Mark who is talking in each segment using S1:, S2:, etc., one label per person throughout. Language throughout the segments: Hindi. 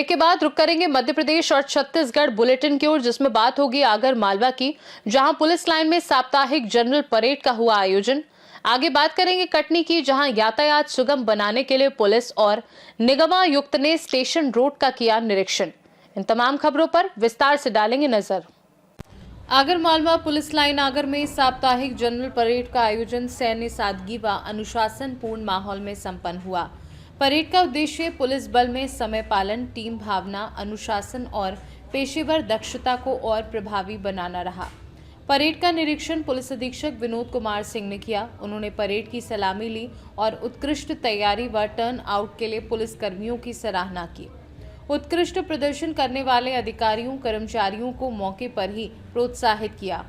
S1: ब्रेक के बाद रुक करेंगे मध्य प्रदेश और छत्तीसगढ़ बुलेटिन की ओर, जिसमें बात होगी आगर मालवा की, जहां पुलिस लाइन में साप्ताहिक जनरल परेड का हुआ आयोजन। आगे बात करेंगे कटनी की, जहां यातायात सुगम बनाने के लिए पुलिस और निगमायुक्त ने स्टेशन रोड का किया निरीक्षण। इन तमाम खबरों पर विस्तार से डालेंगे नजर। आगर मालवा पुलिस लाइन आगर में साप्ताहिक जनरल परेड का आयोजन सैन्य सादगी व अनुशासनपूर्ण माहौल में संपन्न हुआ। परेड का उद्देश्य पुलिस बल में समय पालन, टीम भावना, अनुशासन और पेशेवर दक्षता को और प्रभावी बनाना रहा। परेड का निरीक्षण पुलिस अधीक्षक विनोद कुमार सिंह ने किया। उन्होंने परेड की सलामी ली और उत्कृष्ट तैयारी व टर्न आउट के लिए पुलिस कर्मियों की सराहना की। उत्कृष्ट प्रदर्शन करने वाले अधिकारियों कर्मचारियों को मौके पर ही प्रोत्साहित किया।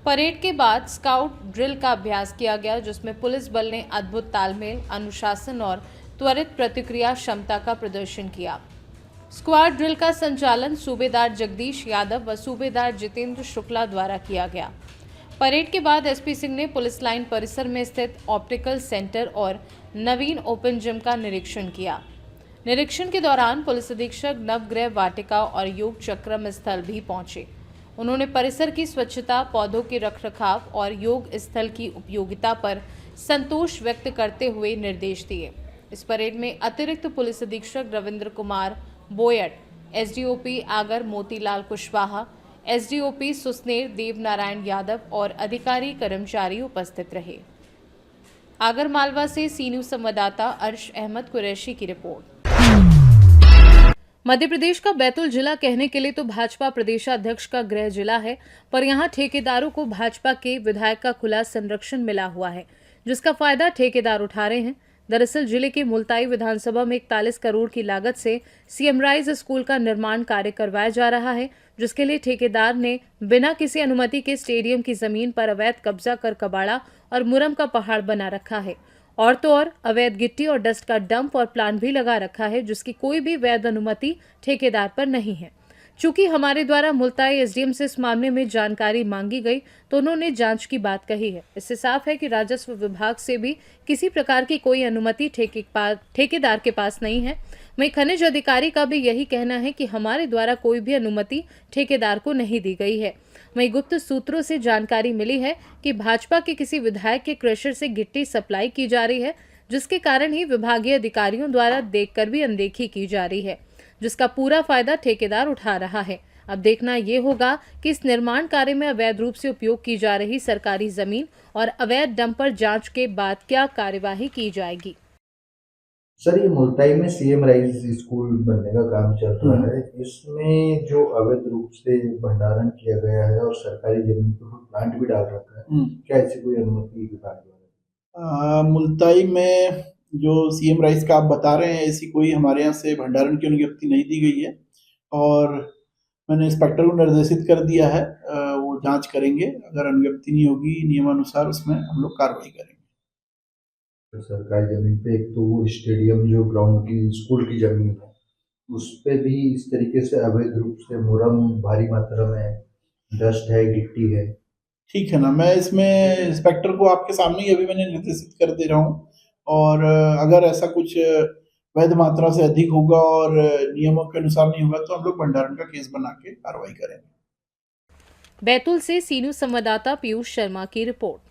S1: परेड के बाद स्काउट ड्रिल का अभ्यास किया गया, जिसमें पुलिस बल ने अद्भुत तालमेल, अनुशासन और त्वरित प्रतिक्रिया क्षमता का प्रदर्शन किया। स्क्वाड ड्रिल का संचालन सूबेदार जगदीश यादव व सूबेदार जितेंद्र शुक्ला द्वारा किया गया। परेड के बाद एसपी सिंह ने पुलिस लाइन परिसर में स्थित ऑप्टिकल सेंटर और नवीन ओपन जिम का निरीक्षण किया। निरीक्षण के दौरान पुलिस अधीक्षक नवग्रह वाटिका और योग चक्रम स्थल भी पहुंचे। उन्होंने परिसर की स्वच्छता, पौधों के रखरखाव और योग स्थल की उपयोगिता पर संतोष व्यक्त करते हुए निर्देश दिए। इस परेड में अतिरिक्त पुलिस अधीक्षक रविंद्र कुमार बोयट, एसडीओपी आगर मोतीलाल कुशवाहा, एसडीओपी सुसनेर देवनारायण यादव और अधिकारी कर्मचारी उपस्थित रहे। आगर मालवा से सी न्यूज संवाददाता अर्श अहमद कुरैशी की रिपोर्ट। मध्य प्रदेश का बैतूल जिला कहने के लिए तो भाजपा प्रदेशाध्यक्ष का गृह जिला है, पर यहां ठेकेदारों को भाजपा के विधायक का खुला संरक्षण मिला हुआ है, जिसका फायदा ठेकेदार उठा रहे हैं। दरअसल जिले के मुल्ताई विधानसभा में 41 करोड़ की लागत से सीएम राइज स्कूल का निर्माण कार्य करवाया जा रहा है, जिसके लिए ठेकेदार ने बिना किसी अनुमति के स्टेडियम की जमीन पर अवैध कब्जा कर कबाड़ा और मुरम का पहाड़ बना रखा है। और तो और अवैध गिट्टी और डस्ट का डंप और प्लांट भी लगा रखा है, जिसकी कोई भी वैध अनुमति ठेकेदार पर नहीं है। चूंकि हमारे द्वारा मुल्ताई एसडीएम से इस मामले में जानकारी मांगी गई, तो उन्होंने जांच की बात कही है। इससे साफ है कि राजस्व विभाग से भी किसी प्रकार की कोई अनुमति ठेकेदार के पास नहीं है। वहीं खनिज अधिकारी का भी यही कहना है कि हमारे द्वारा कोई भी अनुमति ठेकेदार को नहीं दी गई है। वहीं गुप्त सूत्रों से जानकारी मिली है कि भाजपा के किसी विधायक के क्रशर से गिट्टी सप्लाई की जा रही है, जिसके कारण ही विभागीय अधिकारियों द्वारा देखकर भी अनदेखी की जा रही है, जिसका पूरा फायदा ठेकेदार उठा रहा है। अब देखना ये होगा कि इस निर्माण कार्य में अवैध रूप से उपयोग की जा रही सरकारी जमीन और अवैध डंप पर जांच के बाद क्या कार्यवाही की जाएगी।
S2: सर, ये मुल्ताई में सीएम राइज स्कूल बनने का काम चल रहा है। इसमें जो अवैध रूप से भंडारण किया गया है और सरकारी जमीन पर प्लांट भी डाल रखा है, क्या ऐसी कोई अनुमति विभाग द्वारा?
S3: मुल्ताई में जो सीएम राइज का आप बता रहे हैं, ऐसी कोई हमारे यहाँ से भंडारण की अनुज्ञप्ति नहीं दी गई है और मैंने इंस्पेक्टर को निर्देशित कर दिया है। वो जांच करेंगे, अगर अनुज्ञप्ति नहीं होगी नियमानुसार उसमें हम लोग कार्रवाई करेंगे।
S2: तो सरकारी जमीन पे एक तो वो स्टेडियम जो ग्राउंड की स्कूल की जमीन है, उस पे भी इस तरीके से अवैध रूप से मुरम भारी मात्रा में, डस्ट है, गिट्टी है।
S3: ठीक है ना, मैं इसमें इंस्पेक्टर को आपके सामने ही अभी मैंने निर्देशित कर दे रहा हूँ और अगर ऐसा कुछ वैध मात्रा से अधिक होगा और नियमों के अनुसार नहीं होगा तो हम लोग भंडारण का केस बना के कार्रवाई करेंगे।
S1: बैतूल से सी न्यूज संवाददाता पीयूष शर्मा की रिपोर्ट।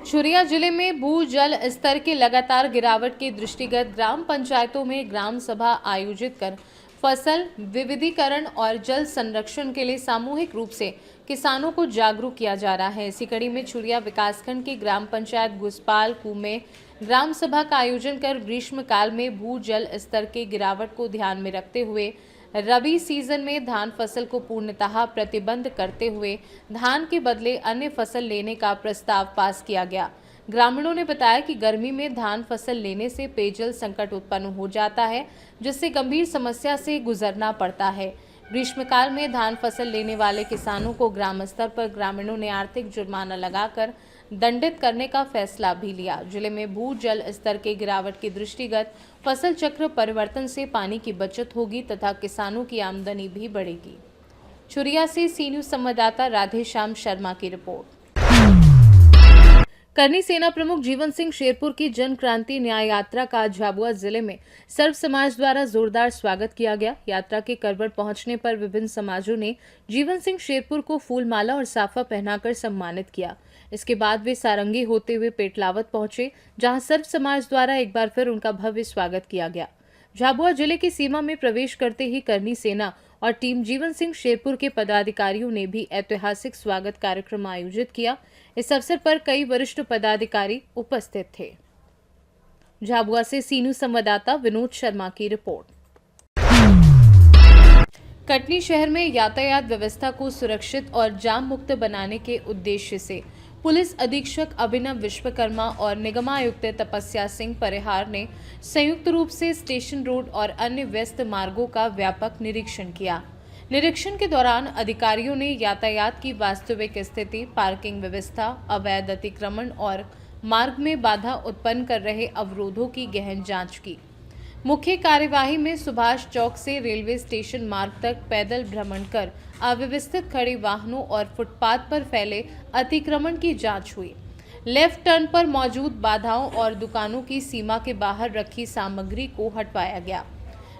S1: छुरिया जिले में भू जल स्तर के लगातार गिरावट के दृष्टिगत ग्राम पंचायतों में ग्राम सभा आयोजित कर फसल विविधीकरण और जल संरक्षण के लिए सामूहिक रूप से किसानों को जागरूक किया जा रहा है। इसी कड़ी में छुरिया विकासखंड की ग्राम पंचायत घुसपाल कुएं में ग्राम सभा का आयोजन कर ग्रीष्म काल में भू जल स्तर के गिरावट को ध्यान में रखते हुए रबी सीजन में धान फसल को पूर्णतः प्रतिबंध करते हुए धान के बदले अन्य फसल लेने का प्रस्ताव पास किया गया। ग्रामीणों ने बताया कि गर्मी में धान फसल लेने से पेयजल संकट उत्पन्न हो जाता है, जिससे गंभीर समस्या से गुजरना पड़ता है। ग्रीष्मकाल में धान फसल लेने वाले किसानों को ग्राम स्तर पर ग्रामीणों ने आर्थिक जुर्माना लगाकर दंडित करने का फैसला भी लिया। जिले में भू जल स्तर के गिरावट के दृष्टिगत फसल चक्र परिवर्तन से पानी की बचत होगी तथा किसानों की आमदनी भी बढ़ेगी। छुरिया से सी न्यूज संवाददाता राधेश्याम शर्मा की रिपोर्ट। करनी सेना प्रमुख जीवन सिंह शेरपुर की जन क्रांति न्याय यात्रा का आज झाबुआ जिले में सर्व समाज द्वारा जोरदार स्वागत किया गया। यात्रा के करवट पहुंचने पर विभिन्न समाजों ने जीवन सिंह शेरपुर को फूल माला और साफा पहनाकर सम्मानित किया। इसके बाद वे सारंगी होते हुए पेटलावत पहुंचे, जहां सर्व समाज द्वारा एक बार फिर उनका भव्य स्वागत किया गया। झाबुआ जिले की सीमा में प्रवेश करते ही करनी सेना और टीम जीवन सिंह शेरपुर के पदाधिकारियों ने भी ऐतिहासिक स्वागत कार्यक्रम आयोजित किया। इस अवसर पर कई वरिष्ठ पदाधिकारी उपस्थित थे। झाबुआ से सीनू संवाददाता विनोद शर्मा की रिपोर्ट। कटनी शहर में यातायात व्यवस्था को सुरक्षित और जाम मुक्त बनाने के उद्देश्य से पुलिस अधीक्षक अभिनव विश्वकर्मा और निगमायुक्त तपस्या सिंह परिहार ने संयुक्त रूप से स्टेशन रोड और अन्य व्यस्त मार्गों का व्यापक निरीक्षण किया। निरीक्षण के दौरान अधिकारियों ने यातायात की वास्तविक स्थिति, पार्किंग व्यवस्था, अवैध अतिक्रमण और मार्ग में बाधा उत्पन्न कर रहे अवरोधों की गहन जांच की। मुख्य कार्यवाही में सुभाष चौक से रेलवे स्टेशन मार्ग तक पैदल भ्रमण कर अव्यवस्थित खड़े वाहनों और फुटपाथ पर फैले अतिक्रमण की जांच हुई। लेफ्ट टर्न पर मौजूद बाधाओं और दुकानों की सीमा के बाहर रखी सामग्री को हटवाया गया।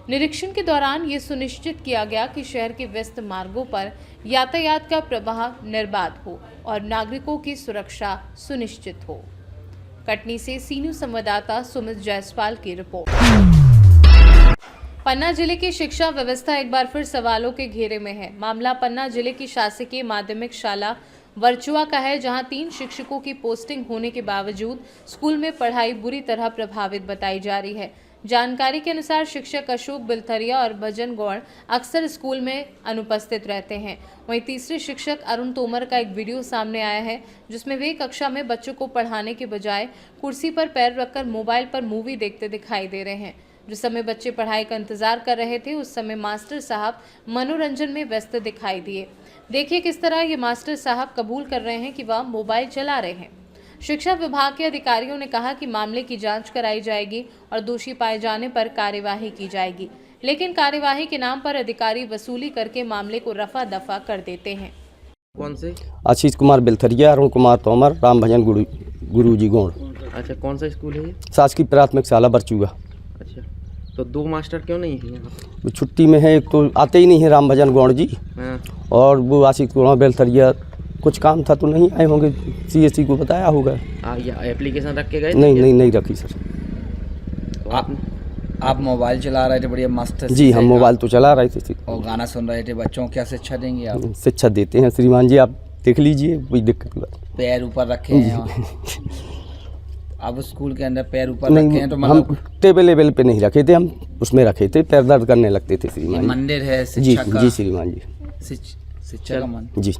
S1: निरीक्षण के दौरान ये सुनिश्चित किया गया कि शहर के व्यस्त मार्गों पर यातायात का प्रवाह निर्बाध हो और नागरिकों की सुरक्षा सुनिश्चित हो। कटनी से सीनू संवाददाता सुमित जायसवाल की रिपोर्ट। पन्ना जिले की शिक्षा व्यवस्था एक बार फिर सवालों के घेरे में है। मामला पन्ना जिले की शासकीय माध्यमिक शाला वर्चुआ का है, जहां 3 शिक्षकों की पोस्टिंग होने के बावजूद स्कूल में पढ़ाई बुरी तरह प्रभावित बताई जा रही है। जानकारी के अनुसार शिक्षक अशोक बिलथरिया और भजन गौड़ अक्सर स्कूल में अनुपस्थित रहते हैं। वहीं तीसरे शिक्षक अरुण तोमर का एक वीडियो सामने आया है, जिसमें वे कक्षा में बच्चों को पढ़ाने के बजाय कुर्सी पर पैर रखकर मोबाइल पर मूवी देखते दिखाई दे रहे हैं। जिस समय बच्चे पढ़ाई का इंतजार कर रहे थे, उस समय मास्टर साहब मनोरंजन में व्यस्त दिखाई दिए। देखिए किस तरह ये मास्टर साहब कबूल कर रहे हैं कि वह मोबाइल चला रहे हैं। शिक्षा विभाग के अधिकारियों ने कहा कि मामले की जांच कराई जाएगी और दोषी पाए जाने पर कार्यवाही की जाएगी, लेकिन कार्यवाही के नाम पर अधिकारी वसूली करके मामले को रफा दफा कर देते हैं।
S4: कौन से?
S5: आशीष कुमार बिलथरिया, अरुण कुमार तोमर, राम भजन गुरुजी गौड़।
S4: अच्छा, कौन सा स्कूल है ये?
S5: शासकीय प्राथमिक शाला बरचुआ।
S4: अच्छा, तो 2 मास्टर क्यों नहीं है यहाँ?
S5: छुट्टी में है, एक तो आते ही नहीं है राम भजन गौड़ जी, और वो आशीष कुमार बिलथरिया कुछ काम था तो नहीं आए होंगे। CSC को बताया होगा।
S4: एप्लीकेशन रख के गए?
S5: नहीं रखी सर।
S4: तो
S6: आप मोबाइल चला रहे थे, बढ़िया मस्त
S5: जी, हम मोबाइल तो चला रहे थे
S6: और गाना सुन रहे थे। बच्चों को क्या शिक्षा देंगे आप?
S5: शिक्षा देते हैं श्रीमान जी, आप देख लीजिए, कोई दिक्कत की बात।
S6: पैर ऊपर रखे हैं अब स्कूल के अंदर पैर ऊपर रखे हैं तो
S5: हम टेबल लेवल पे नहीं रखे थे, हम उसमें रखे थे, पैर दर्द करने लगते थे श्रीमान।
S6: मंदिर है
S5: जी
S6: शिक्षा
S5: श्रीमान जी,
S6: शिक्षा का मंदिर
S5: जी।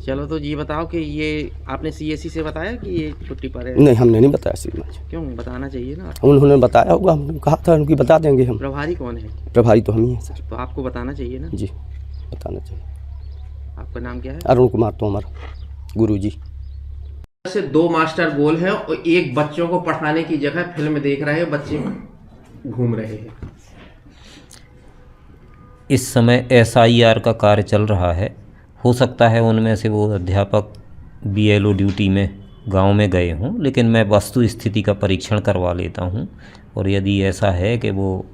S4: चलो, तो ये बताओ कि ये आपने CSC से बताया कि ये छुट्टी पर है?
S5: नहीं, हमने नहीं बताया श्रीमान जी।
S4: क्यों बताना चाहिए ना?
S5: उन्होंने बताया होगा, हमने कहा था उनकी बता देंगे हम।
S4: प्रभारी कौन है?
S5: प्रभारी तो हम ही हैं सर।
S4: तो आपको बताना चाहिए ना?
S5: जी, बताना चाहिए।
S4: आपका नाम क्या है?
S5: अरुण कुमार तोमर गुरुजी।
S4: से 2 मास्टर गोल हैं और एक बच्चों को पढ़ाने की जगह फिल्म देख रहे हैं, बच्चे घूम रहे हैं।
S7: इस समय SIR का कार्य चल रहा है। हो सकता है उनमें से वो अध्यापक BLO ड्यूटी में गांव में गए हों, लेकिन मैं वस्तु स्थिति का परीक्षण करवा लेता हूं, और यदि ऐसा है कि वो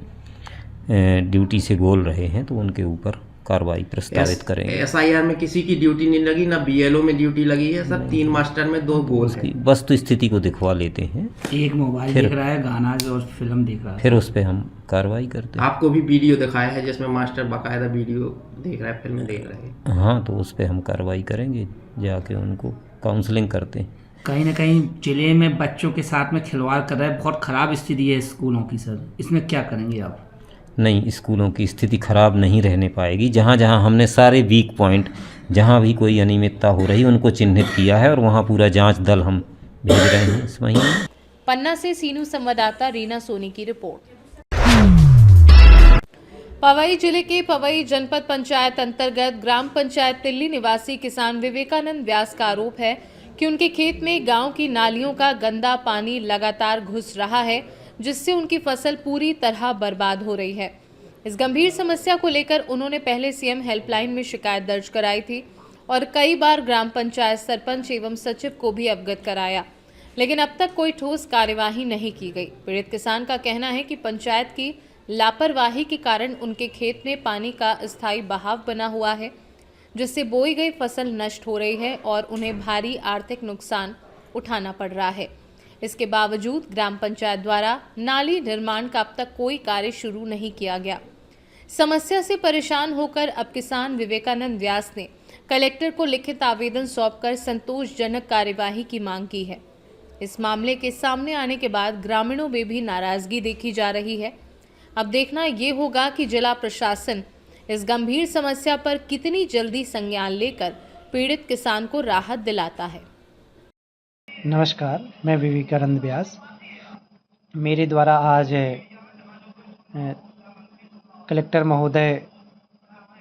S7: ड्यूटी से गोल रहे हैं तो उनके ऊपर कार्रवाई प्रस्तावित करेंगे।
S4: SIR में किसी की ड्यूटी नहीं लगी, ना BLO में ड्यूटी लगी है, सब 3 मास्टर में 2 गोल है।
S7: वस्तु स्थिति को दिखवा लेते हैं,
S6: एक मोबाइल देख रहा है, गाना और फिल्म देख रहा है,
S7: फिर उस पर हम कार्रवाई करते हैं।
S4: आपको भी वीडियो दिखाया है जिसमें मास्टर बाकायदा वीडियो देख रहा है, फिल्म देख रहे हैं?
S7: हाँ, तो उस पर हम कार्रवाई करेंगे, जाके उनको काउंसलिंग करते हैं।
S8: कहीं ना कहीं जिले में बच्चों के साथ में खिलवाड़ कर रहा है, बहुत ख़राब स्थिति है स्कूलों की सर, इसमें क्या करेंगे आप?
S7: नहीं, स्कूलों की स्थिति खराब नहीं रहने पाएगी। जहाँ जहाँ हमने सारे वीक पॉइंट, जहाँ भी कोई अनियमितता हो रही उनको चिन्हित किया है और वहाँ पूरा जांच दल हम भेज रहे हैं इस महीने।
S1: पन्ना से सीनू संवाददाता रीना सोनी की रिपोर्ट। पवई जिले के पवई जनपद पंचायत अंतर्गत ग्राम पंचायत तिल्ली निवासी किसान विवेकानंद व्यास का आरोप है कि उनके खेत में गांव की नालियों का गंदा पानी लगातार घुस रहा है, जिससे उनकी फसल पूरी तरह बर्बाद हो रही है। इस गंभीर समस्या को लेकर उन्होंने पहले CM हेल्पलाइन में शिकायत दर्ज कराई थी और कई बार ग्राम पंचायत सरपंच एवं सचिव को भी अवगत कराया, लेकिन अब तक कोई ठोस कार्यवाही नहीं की गई। पीड़ित किसान का कहना है कि पंचायत की लापरवाही के कारण उनके खेत में पानी का अस्थायी बहाव बना हुआ है, जिससे बोई गई फसल नष्ट हो रही है और उन्हें भारी आर्थिक नुकसान उठाना पड़ रहा है। इसके बावजूद ग्राम पंचायत द्वारा नाली निर्माण का अब तक कोई कार्य शुरू नहीं किया गया। समस्या से परेशान होकर अब किसान विवेकानंद व्यास ने कलेक्टर को लिखित आवेदन सौंपकर संतोषजनक कार्यवाही की मांग की है। इस मामले के सामने आने के बाद ग्रामीणों में भी नाराजगी देखी जा रही है। अब देखना ये होगा कि जिला प्रशासन इस गंभीर समस्या पर कितनी जल्दी संज्ञान लेकर पीड़ित किसान को राहत दिलाता है।
S9: नमस्कार, मैं विवेकानंद व्यास। मेरे द्वारा आज कलेक्टर महोदय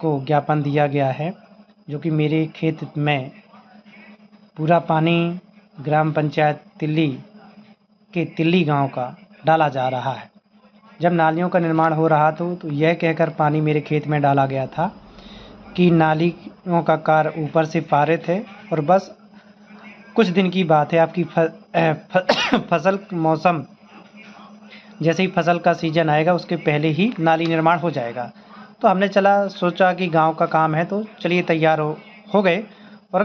S9: को ज्ञापन दिया गया है, जो कि मेरे खेत में पूरा पानी ग्राम पंचायत तिल्ली के तिल्ली गांव का डाला जा रहा है। जब नालियों का निर्माण हो रहा तो यह कहकर पानी मेरे खेत में डाला गया था कि नालियों का कार्य ऊपर से पारित है और बस कुछ दिन की बात है, आपकी फसल मौसम जैसे ही फसल का सीजन आएगा उसके पहले ही नाली निर्माण हो जाएगा। तो हमने सोचा कि गांव का काम है तो चलिए तैयार हो गए और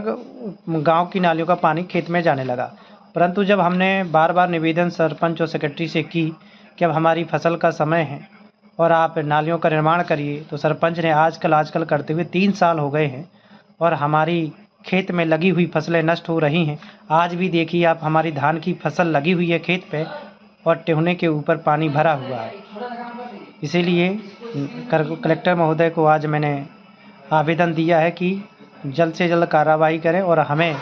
S9: गांव की नालियों का पानी खेत में जाने लगा। परंतु जब हमने बार बार निवेदन सरपंच और सेक्रेटरी से की कि अब हमारी फसल का समय है और आप नालियों का निर्माण करिए, तो सरपंच ने आजकल करते हुए 3 साल हो गए हैं और हमारी खेत में लगी हुई फसलें नष्ट हो रही हैं। आज भी देखिए आप, हमारी धान की फसल लगी हुई है खेत पे और टेहने के ऊपर पानी भरा हुआ है। इसीलिए कलेक्टर महोदय को आज मैंने आवेदन दिया है कि जल्द से जल्द कार्रवाई करें और हमें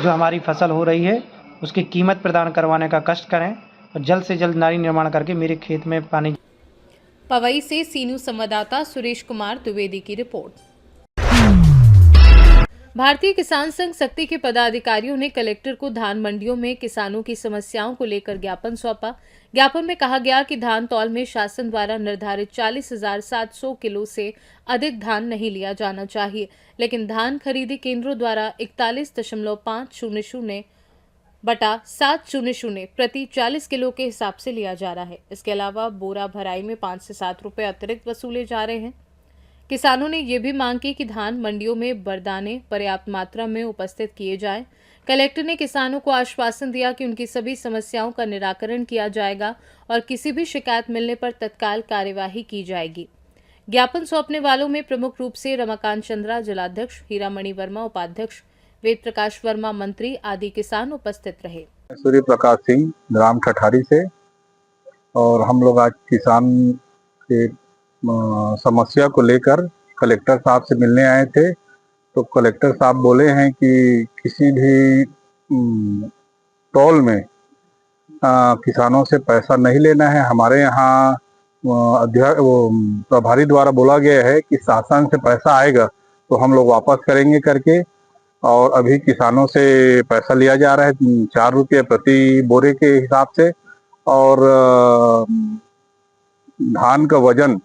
S9: जो हमारी फसल हो रही है उसकी कीमत प्रदान करवाने का कष्ट करें और जल्द से जल्द नाली निर्माण करके मेरे खेत में पानी।
S1: पवई से सीनू संवाददाता सुरेश कुमार द्विवेदी की रिपोर्ट। भारतीय किसान संघ शक्ति के पदाधिकारियों ने कलेक्टर को धान मंडियों में किसानों की समस्याओं को लेकर ज्ञापन सौंपा। ज्ञापन में कहा गया कि धान तौल में शासन द्वारा निर्धारित 40,700 किलो से अधिक धान नहीं लिया जाना चाहिए, लेकिन धान खरीदी केंद्रों द्वारा 41.500/700 प्रति 40 किलो के हिसाब से लिया जा रहा है। इसके अलावा बोरा भराई में 5 से 7 रुपए अतिरिक्त वसूले जा रहे हैं। किसानों ने ये भी मांग की कि धान मंडियों में बरदाने पर्याप्त मात्रा में उपस्थित किए जाएं। कलेक्टर ने किसानों को आश्वासन दिया कि उनकी सभी समस्याओं का निराकरण किया जाएगा और किसी भी शिकायत मिलने पर तत्काल कार्यवाही की जाएगी। ज्ञापन सौंपने वालों में प्रमुख रूप से रमाकांत चंद्रा जिलाध्यक्ष, हीरामणि वर्मा उपाध्यक्ष, वेद प्रकाश वर्मा मंत्री आदि किसान उपस्थित रहे।
S10: सूर्य प्रकाश सिंह ग्राम ठठारी से, और हम लोग आज किसान के समस्या को लेकर कलेक्टर साहब से मिलने आए थे। तो कलेक्टर साहब बोले हैं कि किसी भी टोल में किसानों से पैसा नहीं लेना है। हमारे यहाँ प्रभारी द्वारा बोला गया है कि शासन से पैसा आएगा तो हम लोग वापस करेंगे करके, और अभी किसानों से पैसा लिया जा रहा है 4 रुपये प्रति बोरे के हिसाब से, और धान का वजन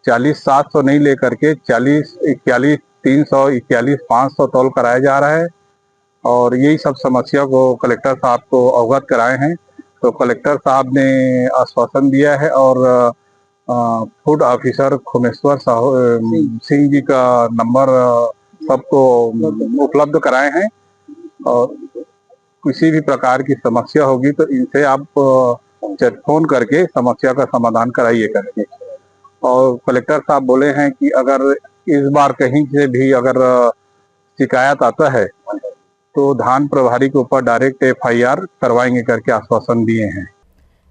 S10: 40,700 नहीं लेकर के 41,300, 41,500 तौल कराया जा रहा है। और यही सब समस्या को कलेक्टर साहब को अवगत कराए हैं। तो कलेक्टर साहब ने आश्वासन दिया है और फूड ऑफिसर खुमेश्वर सिंह जी का नंबर सबको उपलब्ध कराए हैं, और किसी भी प्रकार की समस्या होगी तो इनसे आप फोन करके समस्या का समाधान कराइए करके। और कलेक्टर साहब बोले हैं कि अगर इस बार कहीं से भी अगर शिकायत आता है तो धान प्रभारी के ऊपर डायरेक्ट FIR करवाएंगे करके आश्वासन दिए हैं।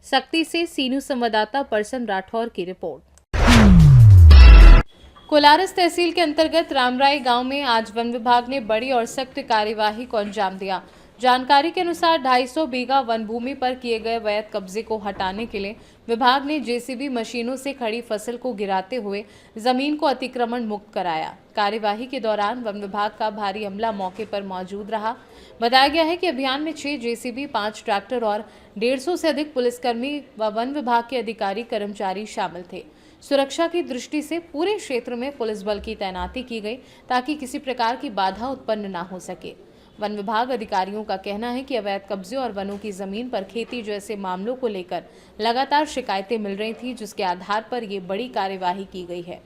S1: शक्ति से सीनू संवाददाता परसन राठौर की रिपोर्ट। कोलारस तहसील के अंतर्गत रामराय गांव में आज वन विभाग ने बड़ी और सख्त कार्यवाही को अंजाम दिया। जानकारी के अनुसार 250 बीघा वन भूमि पर किए गए अवैध कब्जे को हटाने के लिए विभाग ने JCB मशीनों से खड़ी फसल को गिराते हुए जमीन को अतिक्रमण मुक्त कराया। कार्यवाही के दौरान वन विभाग का भारी अमला मौके पर मौजूद रहा। बताया गया है कि अभियान में 6 JCB, 5 ट्रैक्टर और 150 से अधिक पुलिसकर्मी व वन विभाग के अधिकारी कर्मचारी शामिल थे। सुरक्षा की दृष्टि से पूरे क्षेत्र में पुलिस बल की तैनाती की गई ताकि किसी प्रकार की बाधा उत्पन्न न हो सके। वन विभाग अधिकारियों का कहना है कि अवैध कब्जे और वनों की जमीन पर खेती जैसे मामलों को लेकर लगातार शिकायतें मिल रही थी, जिसके आधार पर ये बड़ी कार्यवाही की गई है।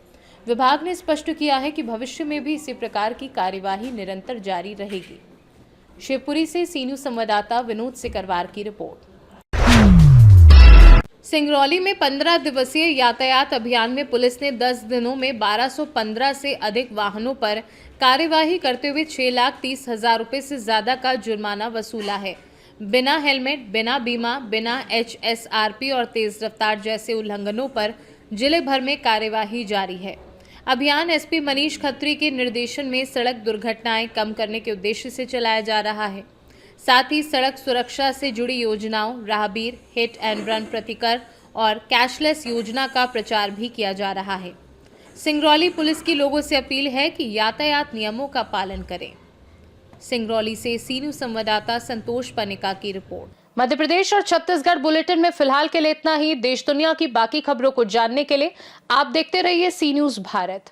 S1: विभाग ने स्पष्ट किया है कि भविष्य में भी इसी प्रकार की कार्यवाही निरंतर जारी रहेगी। शिवपुरी से सी न्यूज़ संवाददाता विनोद सिकरवार की रिपोर्ट। सिंगरौली में 15 दिवसीय यातायात अभियान में पुलिस ने 10 दिनों में 1215 से अधिक वाहनों पर कार्यवाही करते हुए 6,30,000 रुपए से ज्यादा का जुर्माना वसूला है। बिना हेलमेट, बिना बीमा, बिना HSRP और तेज रफ्तार जैसे उल्लंघनों पर जिले भर में कार्यवाही जारी है। अभियान SP मनीष खत्री के निर्देशन में सड़क दुर्घटनाएं कम करने के उद्देश्य से चलाया जा रहा है। साथ ही सड़क सुरक्षा से जुड़ी योजनाओं, राहगीर, हिट एंड रन प्रतिकर और कैशलेस योजना का प्रचार भी किया जा रहा है। सिंगरौली पुलिस की लोगों से अपील है कि यातायात नियमों का पालन करें। सिंगरौली से सी न्यूज़ संवाददाता संतोष पनिका की रिपोर्ट। मध्य प्रदेश और छत्तीसगढ़ बुलेटिन में फिलहाल के लिए इतना ही। देश दुनिया की बाकी खबरों को जानने के लिए आप देखते रहिए सी न्यूज़ भारत।